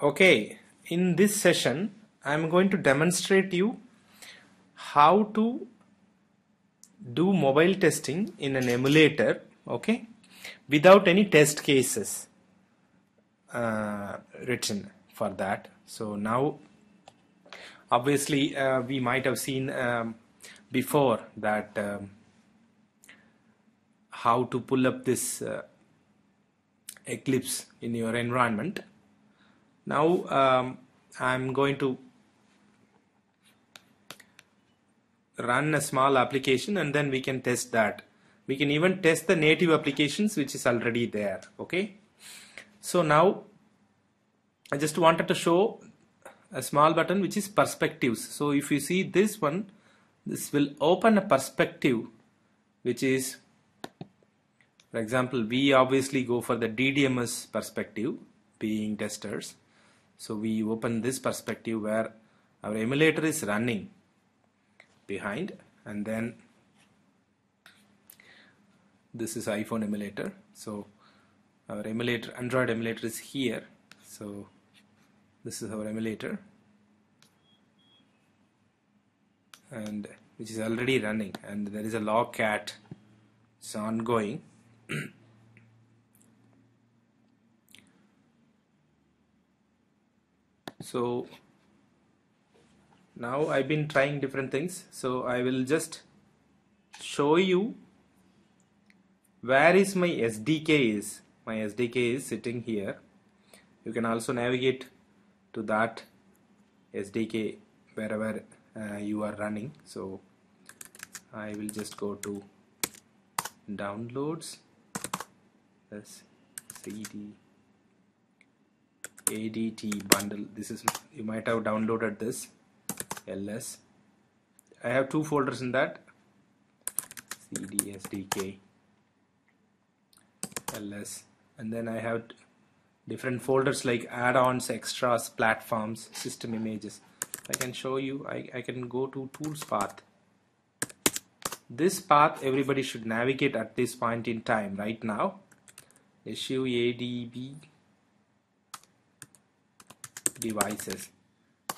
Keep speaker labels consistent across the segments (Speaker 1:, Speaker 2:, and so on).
Speaker 1: Okay, in this session I'm going to demonstrate you how to do mobile testing in an emulator, okay, without any test cases written for that. So now obviously we might have seen before that how to pull up this Eclipse in your environment. Now I'm going to run a small application and then we can test that. We can even test the native applications which is already there. Okay, so now I just wanted to show a small button which is perspectives. So if you see this one, this will open a perspective which is, for example, we obviously go for the DDMS perspective being testers. So we open this perspective where our emulator is running behind, and then this is iPhone emulator. So our emulator, Android emulator is here. So this is our emulator, and which is already running, and there is a logcat. It's ongoing. So now I've been trying different things, so I will just show you where is my SDK is. My SDK is sitting here. You can also navigate to that SDK wherever you are running. So I will just go to downloads, this CD ADT bundle. This is, you might have downloaded this LS. I have two folders in that, CD SDK LS, and then I have different folders like add-ons, extras, platforms, system images. I can show you. I can go to tools path. This path everybody should navigate at this point in time right now. Issue ADB devices.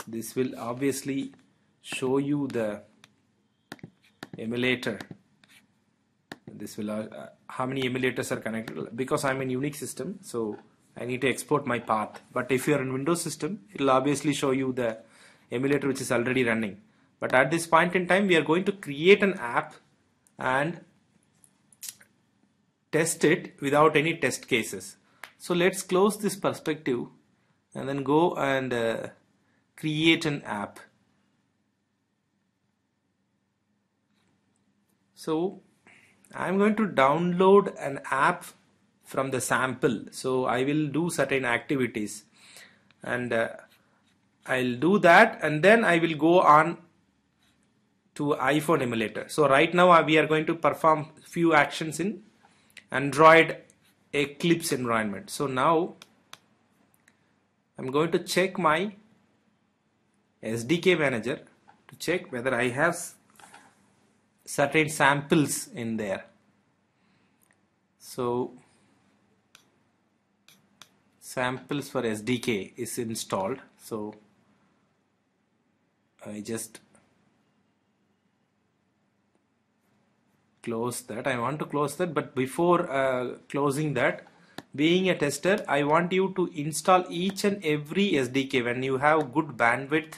Speaker 1: This will obviously show you the emulator. This will how many emulators are connected. Because I'm in Unix system, so I need to export my path. But if you are in Windows system, it will obviously show you the emulator which is already running. But at this point in time, we are going to create an app and test it without any test cases. So let's close this perspective and then go and create an app. So I'm going to download an app from the sample. So I will do certain activities, and I'll do that, and then I will go on to iPhone emulator. So right now we are going to perform few actions in Android Eclipse environment. So now I'm going to check my SDK manager to check whether I have certain samples in there. So samples for SDK is installed. So I just close that. I want to close that, but before closing that, being a tester, I want you to install each and every SDK. When you have good bandwidth,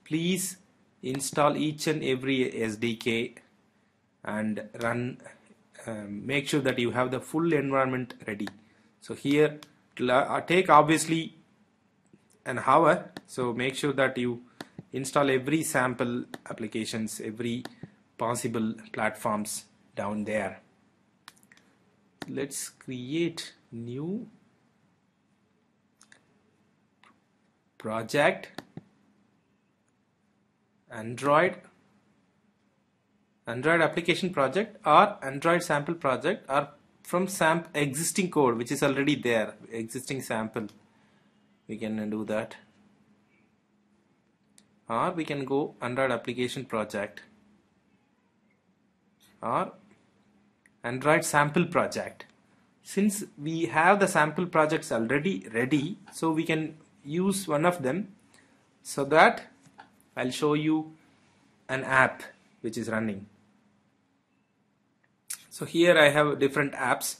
Speaker 1: please install each and every SDK and run. Make sure that you have the full environment ready. So here it will take obviously an hour. So make sure that you install every sample applications, every possible platforms down there. Let's create new project, Android application project or Android sample project, or from existing code which is already there, existing sample. We can do that, or we can go Android application project or Android sample project. Since we have the sample projects already ready, so we can use one of them so that I'll show you an app which is running. So here I have different apps.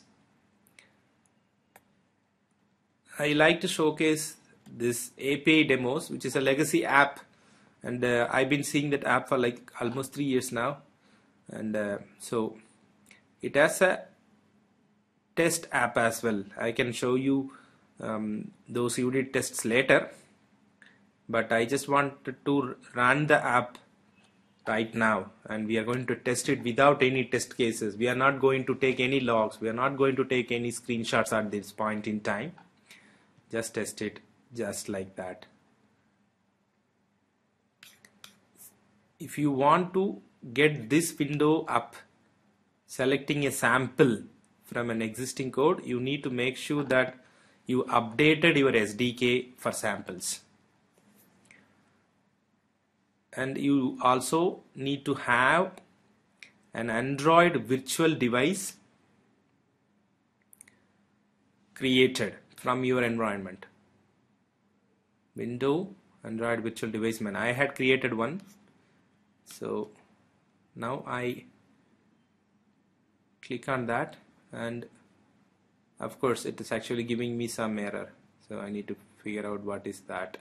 Speaker 1: I like to showcase this API demos, which is a legacy app, and I've been seeing that app for like almost 3 years now, and so it has a test app as well. I can show you those unit tests later, but I just wanted to run the app right now, and we are going to test it without any test cases. We are not going to take any logs, we are not going to take any screenshots at this point in time. Just test it just like that. If you want to get this window up selecting a sample from an existing code, you need to make sure that you updated your SDK for samples. And you also need to have an Android virtual device created from your environment. Window Android virtual device man. I had created one, so now I click on that, and of course it is actually giving me some error, so I need to figure out what is that.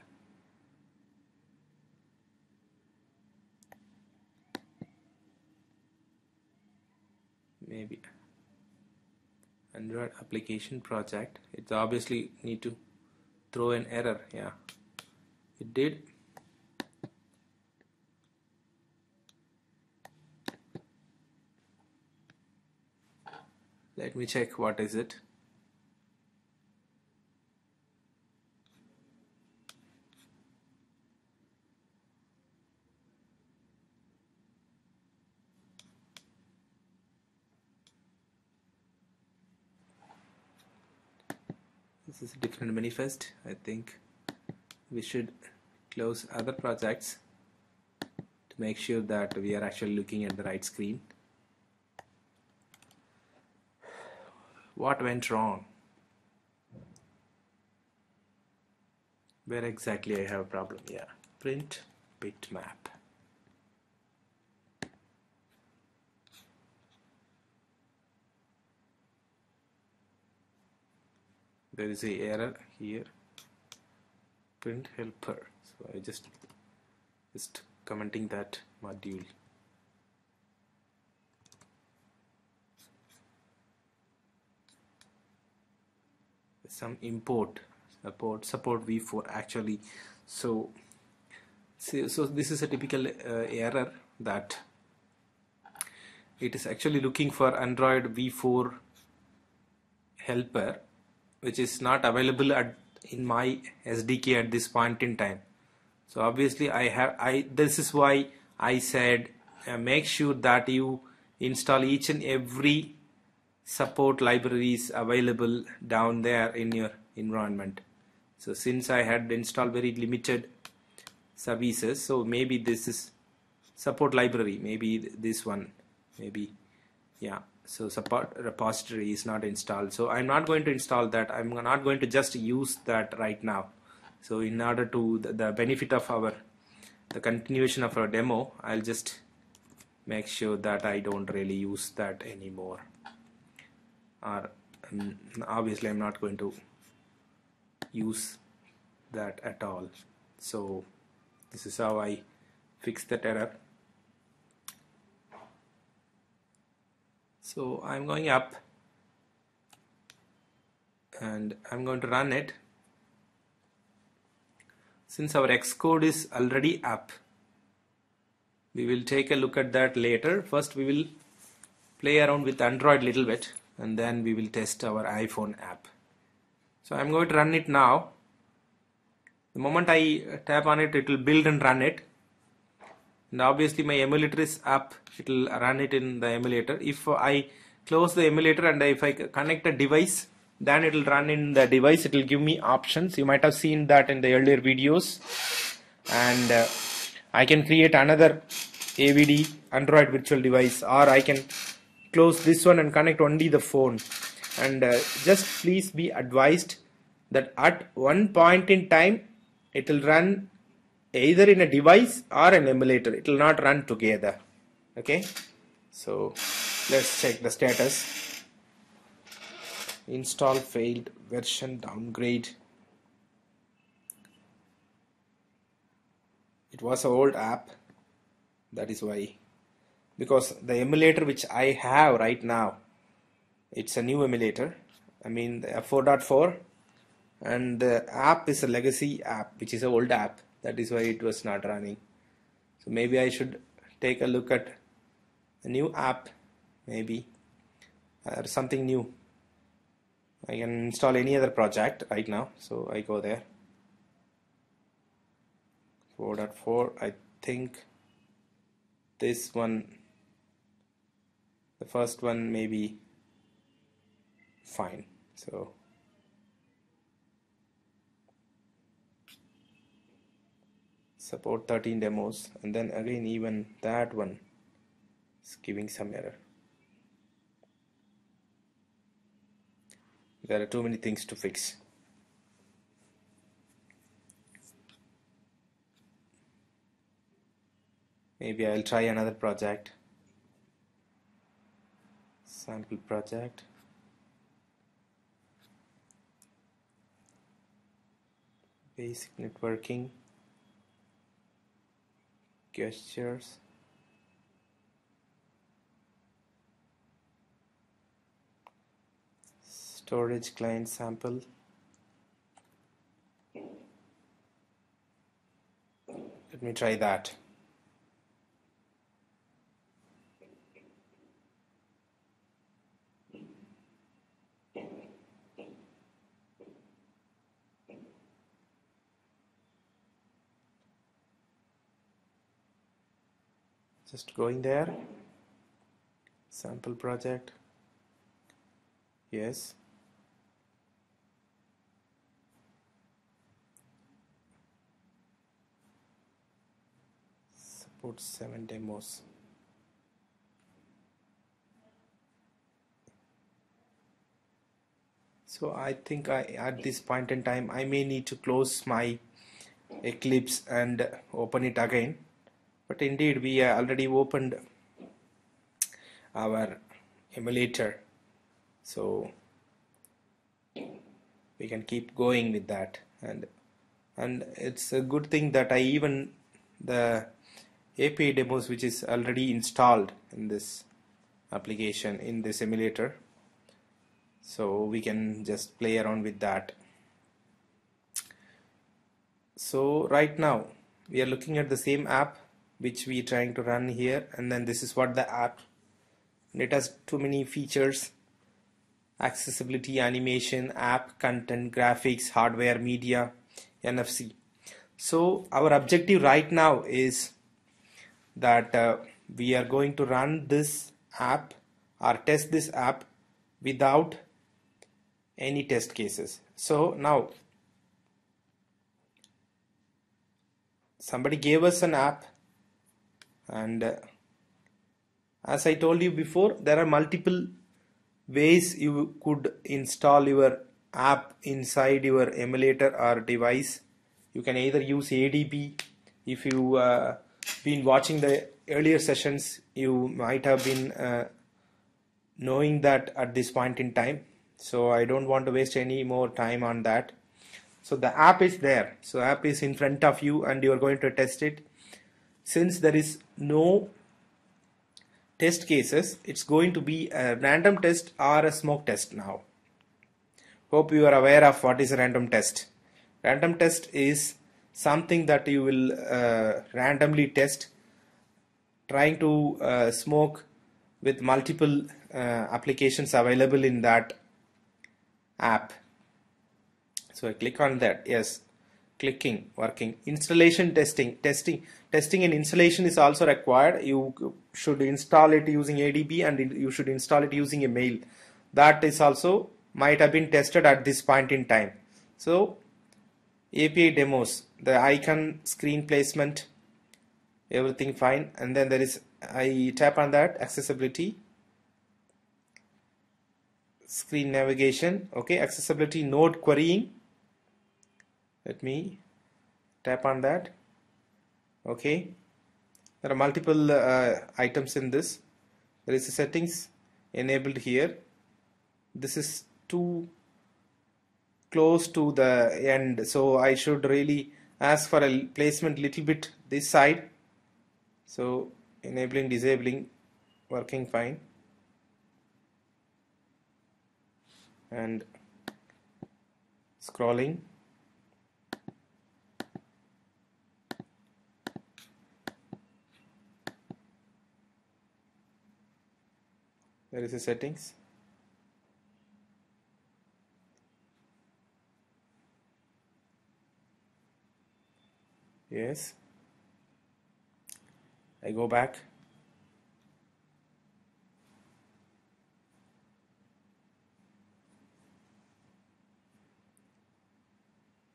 Speaker 1: Maybe Android application project. It's obviously need to throw an error. Yeah, it did. Let me check what is it. This is a different manifest. I think we should close other projects to make sure that we are actually looking at the right screen. What went wrong? Where exactly I have a problem? Yeah, print bitmap. There is a error here. Print helper. So I just commenting that module. Some import support v4 actually. So this is a typical error that it is actually looking for Android v4 helper, which is not available in my SDK at this point in time. So obviously this is why I said make sure that you install each and every support libraries available down there in your environment. So since I had installed very limited services, so maybe this is support library, maybe this one, maybe, yeah. So support repository is not installed, so I'm not going to install that. I'm not going to just use that right now. So in order to the benefit of the continuation of our demo, I'll just make sure that I don't really use that anymore. Or obviously I'm not going to use that at all. So this is how I fix that error. So I'm going up and I'm going to run it. Since our Xcode is already up, we will take a look at that later. First we will play around with Android a little bit, and then we will test our iPhone app. So I'm going to run it now. The moment I tap on it, it will build and run it. And obviously my emulator is up, it will run it in the emulator. If I close the emulator and if I connect a device, then it will run in the device. It will give me options. You might have seen that in the earlier videos. And I can create another AVD Android virtual device, or I can close this one and connect only the phone. And just please be advised that at one point in time it will run either in a device or an emulator. It will not run together. Okay, so let's check the status. Install failed, version downgrade. It was an old app, that is why, because the emulator which I have right now, it's a new emulator, I mean the 4.4, and the app is a legacy app which is an old app, that is why it was not running. So maybe I should take a look at a new app, maybe, or something new. I can install any other project right now, so I go there. 4.4, I think this one, the first one may be fine. So support 13 demos, and then again even that one is giving some error. There are too many things to fix. Maybe I'll try another project. Sample project. Basic networking. Gestures. Storage client sample. Let me try that. Just going there. Sample project. Yes. Support 7 demos. So I think at this point in time I may need to close my Eclipse and open it again. But indeed we already opened our emulator, so we can keep going with that, and it's a good thing that I even the API demos which is already installed in this application, in this emulator, so we can just play around with that. So right now we are looking at the same app which we are trying to run here, and then this is what the app, and it has too many features: accessibility, animation, app, content, graphics, hardware, media, NFC. So our objective right now is that we are going to run this app or test this app without any test cases. So now somebody gave us an app, and as I told you before, there are multiple ways you could install your app inside your emulator or device. You can either use ADB. If you been watching the earlier sessions, you might have been knowing that at this point in time, so I don't want to waste any more time on that. So the app is there, so app is in front of you and you are going to test it. Since there is no test cases, it's going to be a random test or a smoke test. Now hope you are aware of what is a random test. Random test is something that you will randomly test, trying to smoke with multiple applications available in that app. So I click on that. Yes, clicking, working. Installation, testing and installation is also required. You should install it using ADB, and you should install it using a mail. That is also might have been tested at this point in time. So API demos, the icon, screen placement, everything fine, and then there is, I tap on that, accessibility, screen navigation, okay, accessibility, node querying. Let me tap on that. Okay, there are multiple items in this. There is a settings enabled here. This is too close to the end, so I should really ask for a placement little bit this side. So enabling, disabling, working fine. And scrolling. There is a settings. Yes. I go back.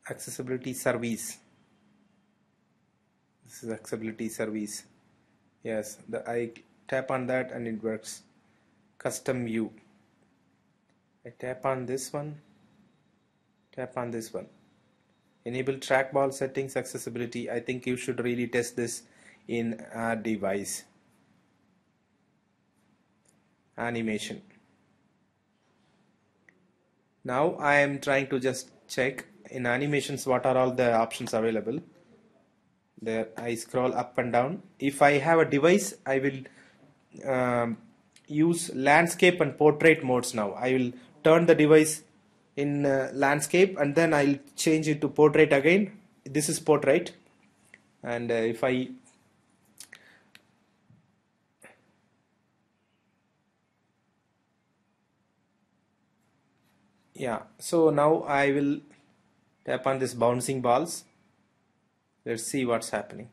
Speaker 1: Accessibility service. This is accessibility service. Yes, I tap on that and it works. Custom view. I tap on this one. Tap on this one. Enable trackball settings accessibility. I think you should really test this in a device. Animation. Now I am trying to just check in animations what are all the options available. There I scroll up and down. If I have a device, I will use landscape and portrait modes now. I will turn the device in landscape and then I'll change it to portrait again. This is portrait, and if I so now I will tap on this bouncing balls. Let's see what's happening.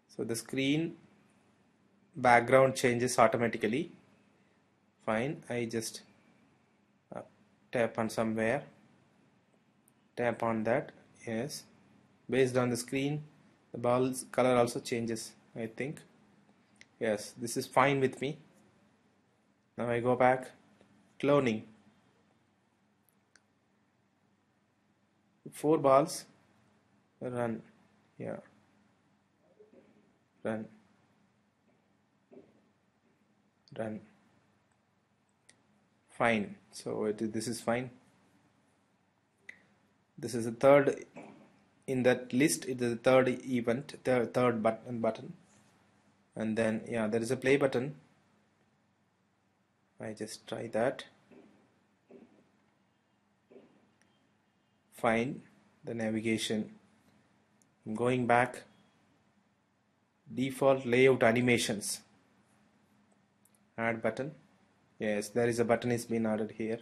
Speaker 1: So the screen background changes automatically. Fine, I just tap on somewhere, tap on that. Yes, based on the screen the ball's color also changes, I think. Yes, this is fine with me. Now I go back, cloning. 4 balls, run. Yeah, run, run. Fine. So this is fine. This is the third in that list. It is the third event, the third button, and then there is a play button. I just try that. Fine. The navigation. I'm going back. Default layout animations. Add button. Yes, there is a button is been added here,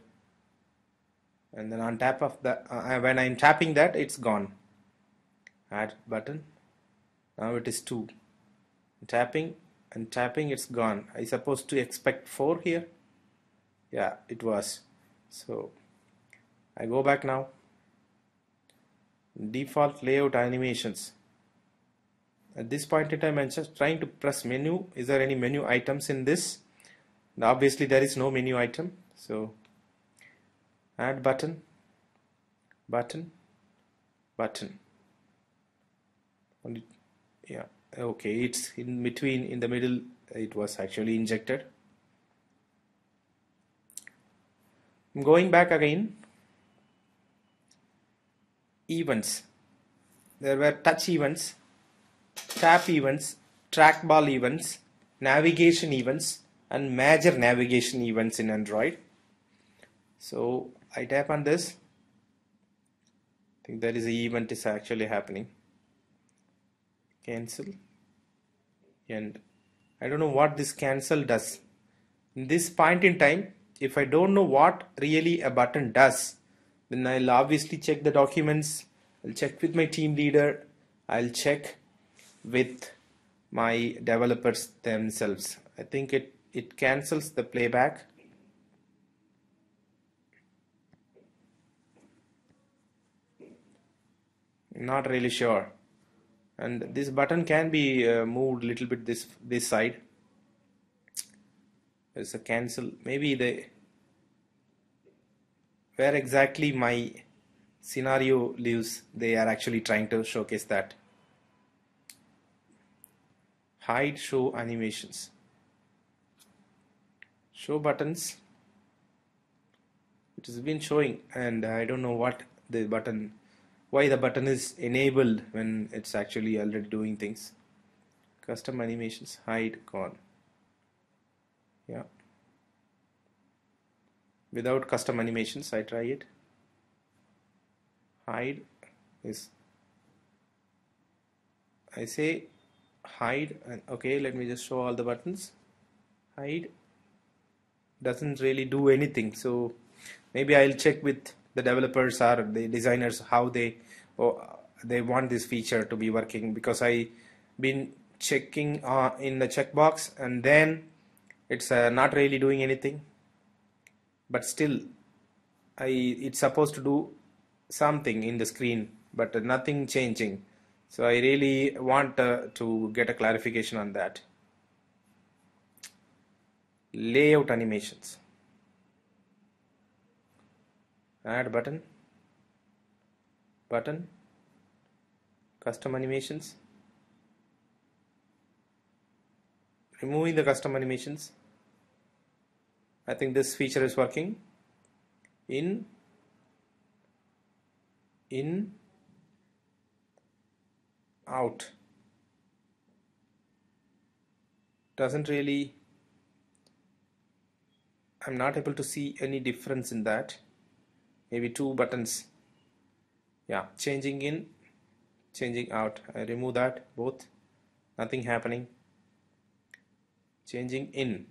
Speaker 1: and then on tap of the when I'm tapping that, it's gone. Add button. Now it is 2. Tapping and tapping, it's gone. I supposed to expect 4 here. Yeah, it was. So I go back now. Default layout animations. At this point in time I'm just trying to press menu. Is there any menu items in this? Now obviously there is no menu item, so add button, button, button. Only, yeah, okay, it's in between, in the middle. It was actually injected. I'm going back again. Events. There were touch events, tap events, trackball events, navigation events, and major navigation events in Android. So I tap on this. I think there is an event is actually happening. Cancel. And I don't know what this cancel does. In this point in time, if I don't know what really a button does, then I'll obviously check the documents. I'll check with my team leader. I'll check with my developers themselves. I think it cancels the playback. Not really sure. And this button can be moved a little bit this side. There's a cancel. Maybe where exactly my scenario lives, they are actually trying to showcase that. Hide show animations. Show buttons. It has been showing, and I don't know why the button is enabled when it's actually already doing things. Custom animations, hide, gone. Yeah. Without custom animations, I try it. Hide is, I say hide, and okay, let me just show all the buttons. Hide doesn't really do anything, so maybe I'll check with the developers or the designers how they want this feature to be working, because I been checking in the checkbox and then it's not really doing anything, but still it's supposed to do something in the screen, but nothing changing. So I really want to get a clarification on that. Layout animations. Add button, custom animations, removing the custom animations. I think this feature is working. In, out. Doesn't really, I'm not able to see any difference in that. Maybe two buttons. Yeah, changing in, changing out. I remove that, both. Nothing happening. Changing in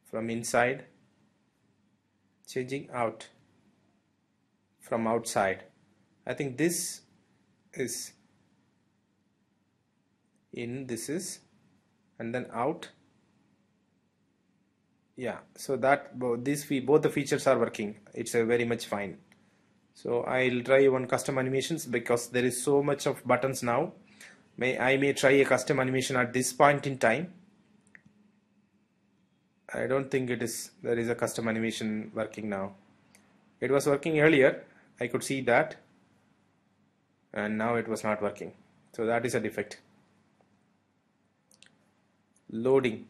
Speaker 1: from inside, changing out from outside. I think this is in, this is, and then out. Yeah, so that both the features are working. It's very much fine. So I'll try one custom animations, because there is so much of buttons now. I may try a custom animation at this point in time. I don't think there is a custom animation working now. It was working earlier, I could see that, and now it was not working. So that is a defect. Loading.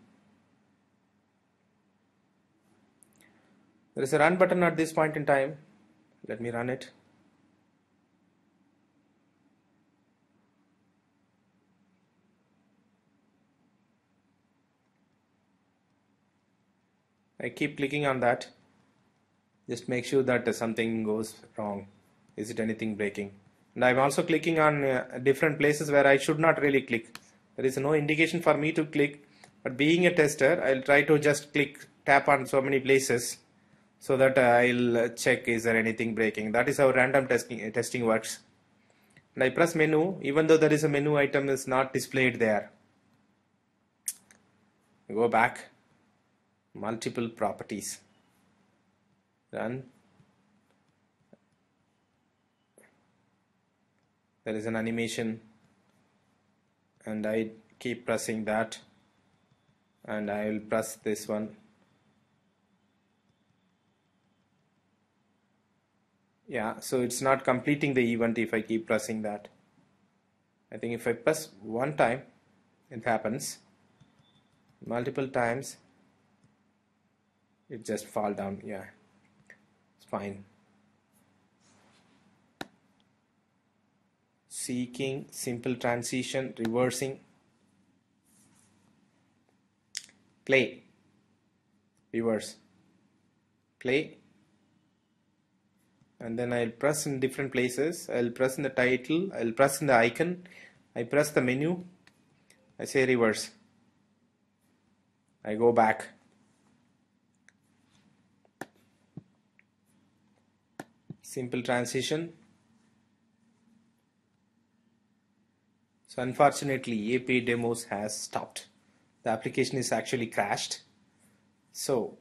Speaker 1: There is a run button at this point in time. Let me run it. I keep clicking on that. Just make sure that something goes wrong. Is it anything breaking? And I'm also clicking on different places where I should not really click. There is no indication for me to click, but being a tester, I'll try to just tap on so many places, so that I'll check is there anything breaking. That is how random testing works. And I press menu, even though there is a menu item is not displayed there. Go back, multiple properties, run. There is an animation, and I keep pressing that, and I will press this one. Yeah, so it's not completing the event if I keep pressing that. I think if I press one time, it happens. Multiple times, it just fall down. Yeah, it's fine. Seeking, simple transition, reversing, play, reverse, play, and then I'll press in different places. I'll press in the title, I'll press in the icon, I press the menu, I say reverse, I go back, simple transition. So unfortunately API demos has stopped. The application is actually crashed. So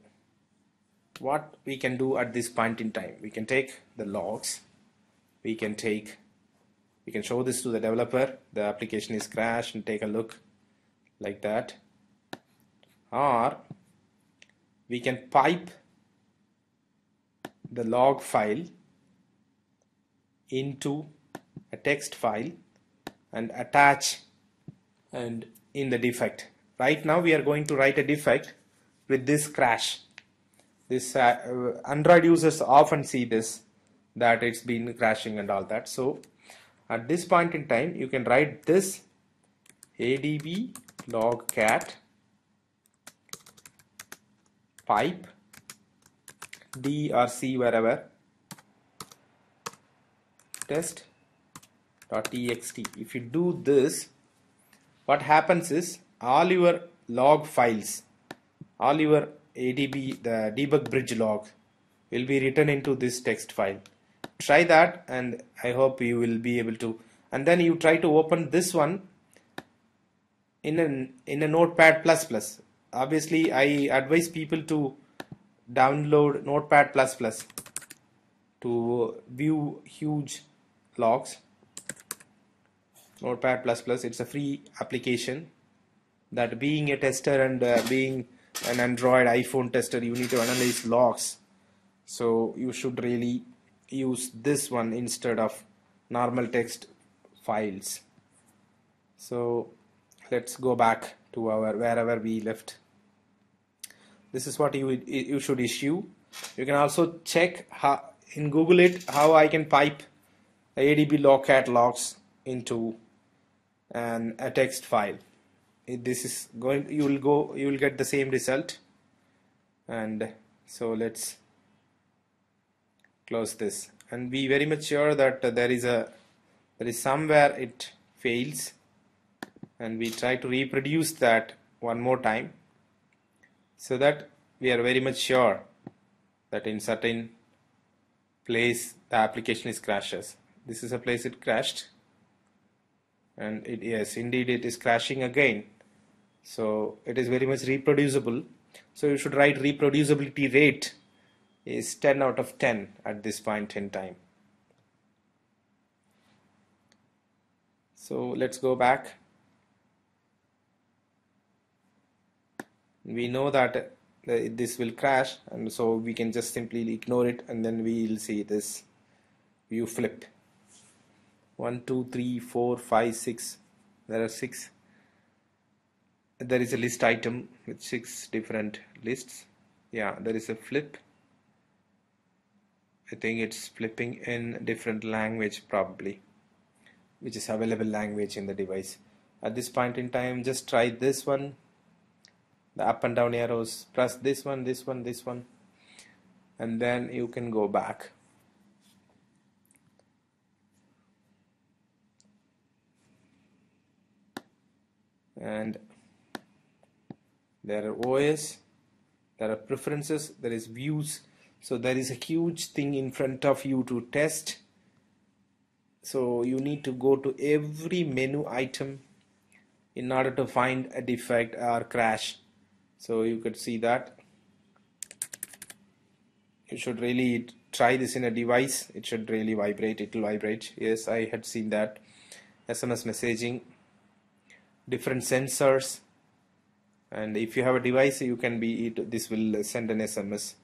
Speaker 1: what we can do at this point in time, we can take the logs, we can show this to the developer, the application is crashed, and take a look like that, or we can pipe the log file into a text file and attach and in the defect. Right now we are going to write a defect with this crash. This Android users often see this, that it's been crashing and all that. So at this point in time you can write this adb log cat pipe D or C, wherever, test.txt. If you do this, what happens is all your log files, all your ADB, the debug bridge log, will be written into this text file. Try that and I hope you will be able to. And then you try to open this one in a Notepad++. Obviously I advise people to download Notepad++ to view huge logs. Notepad++, it's a free application that, being a tester and being an Android iPhone tester, you need to analyze logs. So you should really use this one instead of normal text files. So let's go back to our wherever we left. This is what you should issue. You can also check how in Google how I can pipe ADB logcat logs into a text file. This is going, you will get the same result. And so let's close this and be very much sure that there is somewhere it fails, and we try to reproduce that one more time so that we are very much sure that in certain place the application is crashes. This is a place it crashed, and yes, indeed it is crashing again. So it is very much reproducible. So you should write reproducibility rate is 10 out of 10 at this point in time. So let's go back. We know that this will crash, and so we can just simply ignore it, and then we will see this view flip. 1 2 3 4 5 6. There are 6. There is a list item with 6 different lists. Yeah, there is a flip. I think it's flipping in different language probably, which is available language in the device. At this point in time, just try this one, the up and down arrows, press this one, this one, this one, and then you can go back. And there are OS, there are preferences, there is views. So there is a huge thing in front of you to test. So you need to go to every menu item in order to find a defect or crash. So you could see that. You should really try this in a device. It should really vibrate. It will vibrate. Yes, I had seen that. SMS messaging, different sensors, and if you have a device, you can be this will send an SMS,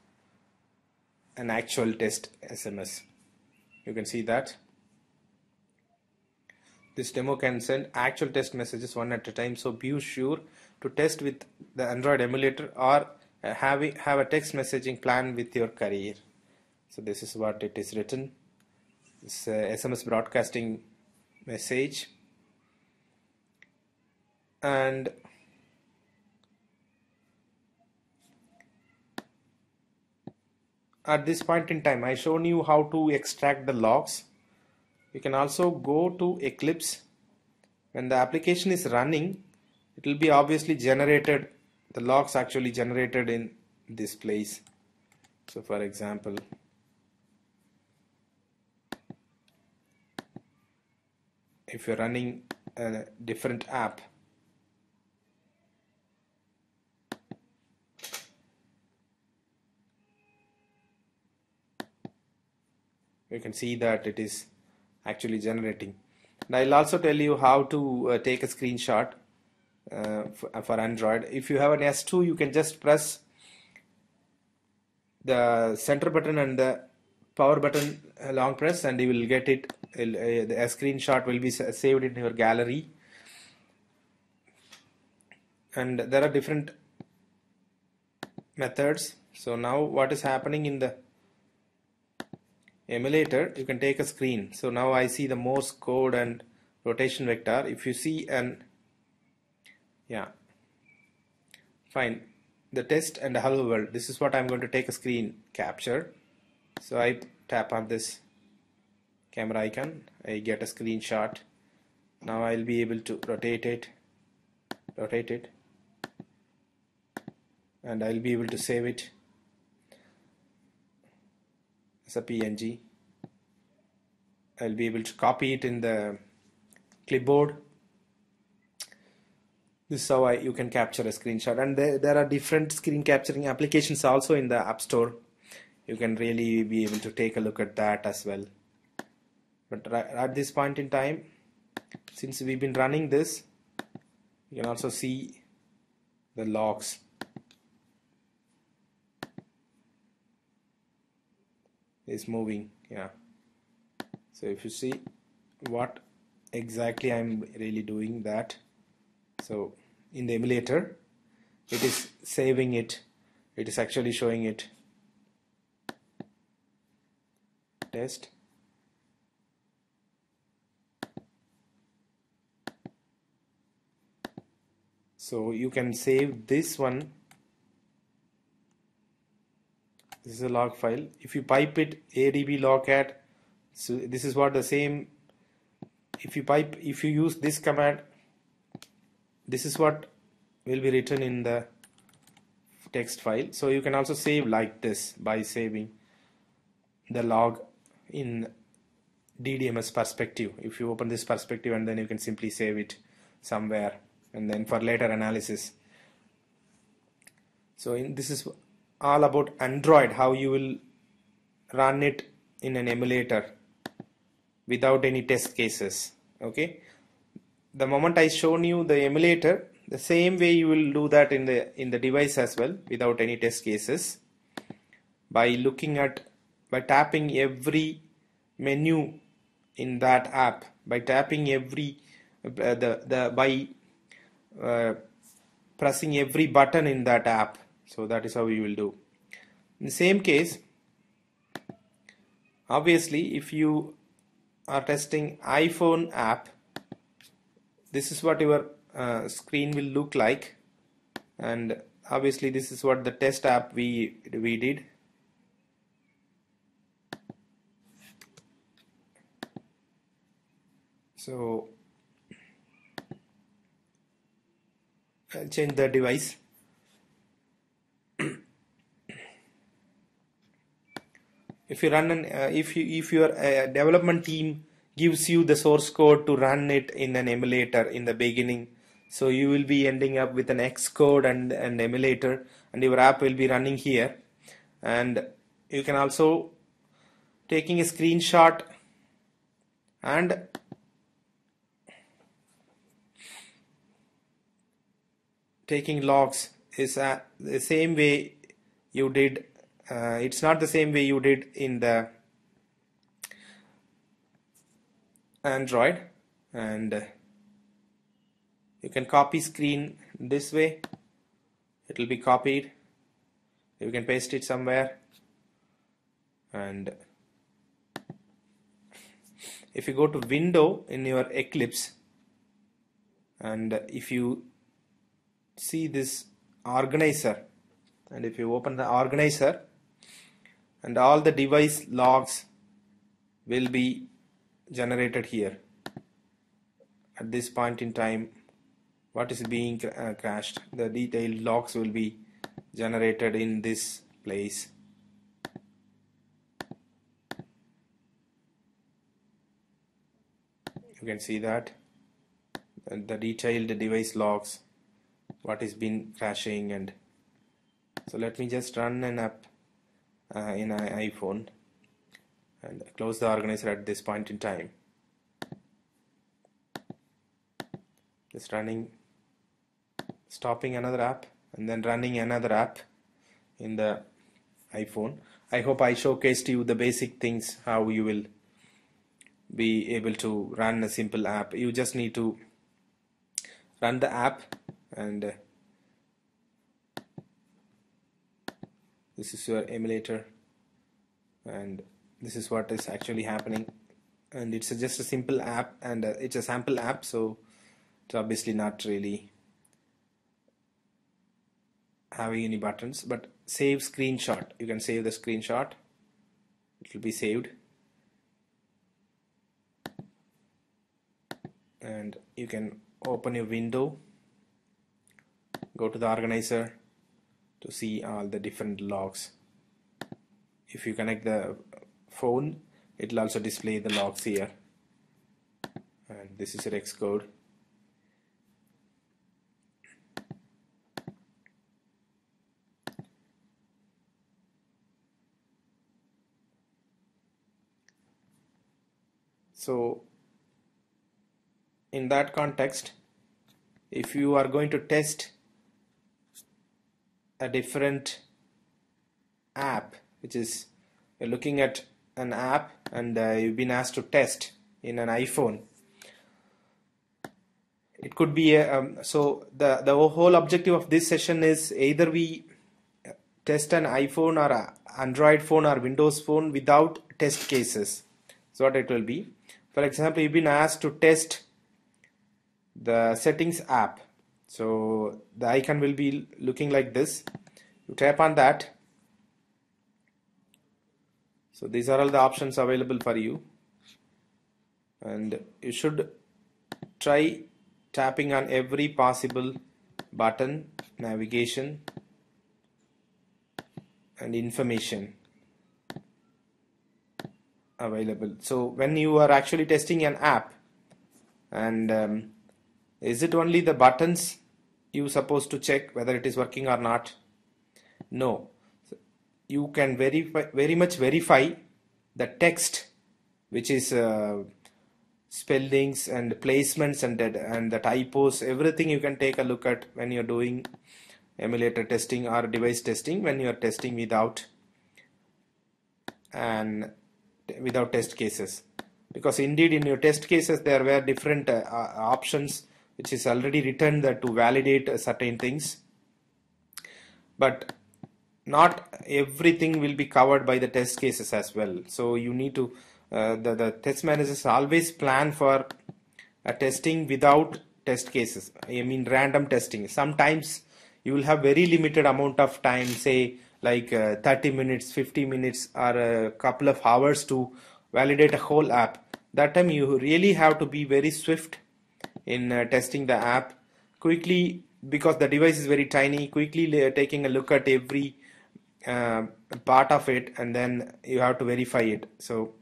Speaker 1: an actual test SMS. You can see that this demo can send actual test messages one at a time. So be sure to test with the Android emulator, or have a text messaging plan with your carrier. So this is what it is written. This SMS broadcasting message, and at this point in time I shown you how to extract the logs. You can also go to Eclipse. When the application is running, it will be obviously generated, the logs actually generated in this place. So for example, if you're running a different app, you can see that it is actually generating. And I'll also tell you how to take a screenshot for Android. If you have an S2, you can just press the center button and the power button long press and you will get it. A screenshot will be saved in your gallery. And there are different methods. So now what is happening in the emulator, you can take a screen. So now I see the Morse code and rotation vector. If you see fine, the test and hello world, this is what I'm going to take a screen capture. So I tap on this camera icon, I get a screenshot. Now I'll be able to rotate it, and I'll be able to save it as a PNG. I'll be able to copy it in the clipboard. This is how you can capture a screenshot. And there are different screen capturing applications also in the App Store. You can really be able to take a look at that as well. But at this point in time, since we've been running this, you can also see the logs. Is moving, yeah. So if you see what exactly I'm really doing that, so in the emulator it is saving it, it is actually showing it test. So you can save this one. This is a log file. If you pipe it adb logcat, so this is what the same. If you use this command, this is what will be written in the text file. So you can also save like this by saving the log in DDMS perspective. If you open this perspective, and then you can simply save it somewhere, and then for later analysis. So this is all about Android, how you will run it in an emulator without any test cases. Okay, the moment I shown you the emulator, the same way you will do that in the device as well without any test cases, by tapping every menu in that app, by tapping every pressing every button in that app. So that is how you will do. In the same case, obviously if you are testing iPhone app, this is what your screen will look like, and obviously this is what the test app we did. So I'll change the device. If you run if your development team gives you the source code to run it in an emulator in the beginning, so you will be ending up with an Xcode and an emulator, and your app will be running here. And you can also taking a screenshot and taking logs is the same way you did. It's not the same way you did in the Android, and you can copy screen this way. It will be copied. You can paste it somewhere, and if you go to window in your Eclipse, and if you see this organizer, and if you open the organizer, and all the device logs will be generated here. At this point in time, what is being crashed, the detailed logs will be generated in this place. You can see that the detailed device logs, what is been crashing. And so let me just run an app in an iPhone and close the organizer at this point in time. Just stopping another app and then running another app in the iPhone. I hope I showcased you the basic things how you will be able to run a simple app. You just need to run the app, and this is your emulator, and this is what is actually happening. And it's just a simple app, and it's a sample app, so it's obviously not really having any buttons. But save screenshot, you can save the screenshot, it will be saved, and you can open a window, go to the organizer to see all the different logs. If you connect the phone, it will also display the logs here, and this is your Xcode. So in that context, if you are going to test a different app, which is you're looking at an app and you've been asked to test in an iPhone, it could be so the whole objective of this session is either we test an iPhone or a Android phone or Windows phone without test cases. So what it will be, for example, you've been asked to test the settings app. So the icon will be looking like this. You tap on that. So these are all the options available for you, and you should try tapping on every possible button, navigation and information available. So when you are actually testing an app, and is it only the buttons you supposed to check whether it is working or not? No, you can very much verify the text, which is spellings and placements and the typos, everything you can take a look at when you're doing emulator testing or device testing, when you're testing without test cases. Because indeed in your test cases there were different options which is already written that to validate certain things, but not everything will be covered by the test cases as well. So you need to the test managers always plan for testing without test cases. I mean random testing. Sometimes you will have very limited amount of time, say like 30 minutes, 50 minutes or a couple of hours to validate a whole app. That time you really have to be very swift in testing the app quickly, because the device is very tiny, quickly taking a look at every part of it, and then you have to verify it. So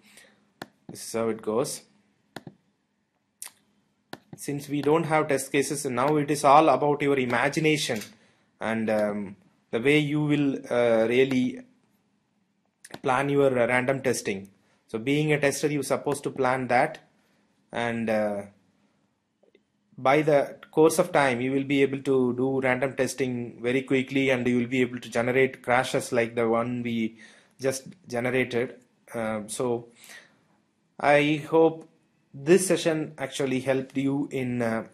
Speaker 1: this is how it goes. Since we don't have test cases, now it is all about your imagination and the way you will really plan your random testing. So being a tester, you're supposed to plan that, and by the course of time you will be able to do random testing very quickly, and you will be able to generate crashes like the one we just generated. So I hope this session actually helped you in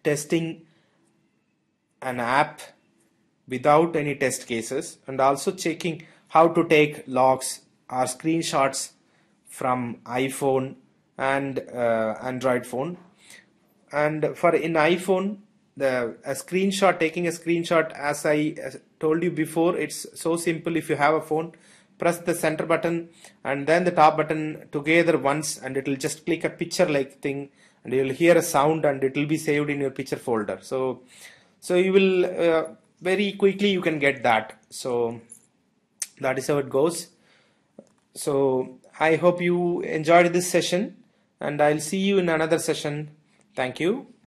Speaker 1: testing an app without any test cases, and also checking how to take logs or screenshots from iPhone and Android phone. And for in iPhone, taking a screenshot, as I told you before, it's so simple. If you have a phone, press the center button and then the top button together once, and it will just click a picture like thing, and you will hear a sound, and it will be saved in your picture folder. So you will very quickly you can get that. So that is how it goes. So I hope you enjoyed this session, and I'll see you in another session. Thank you.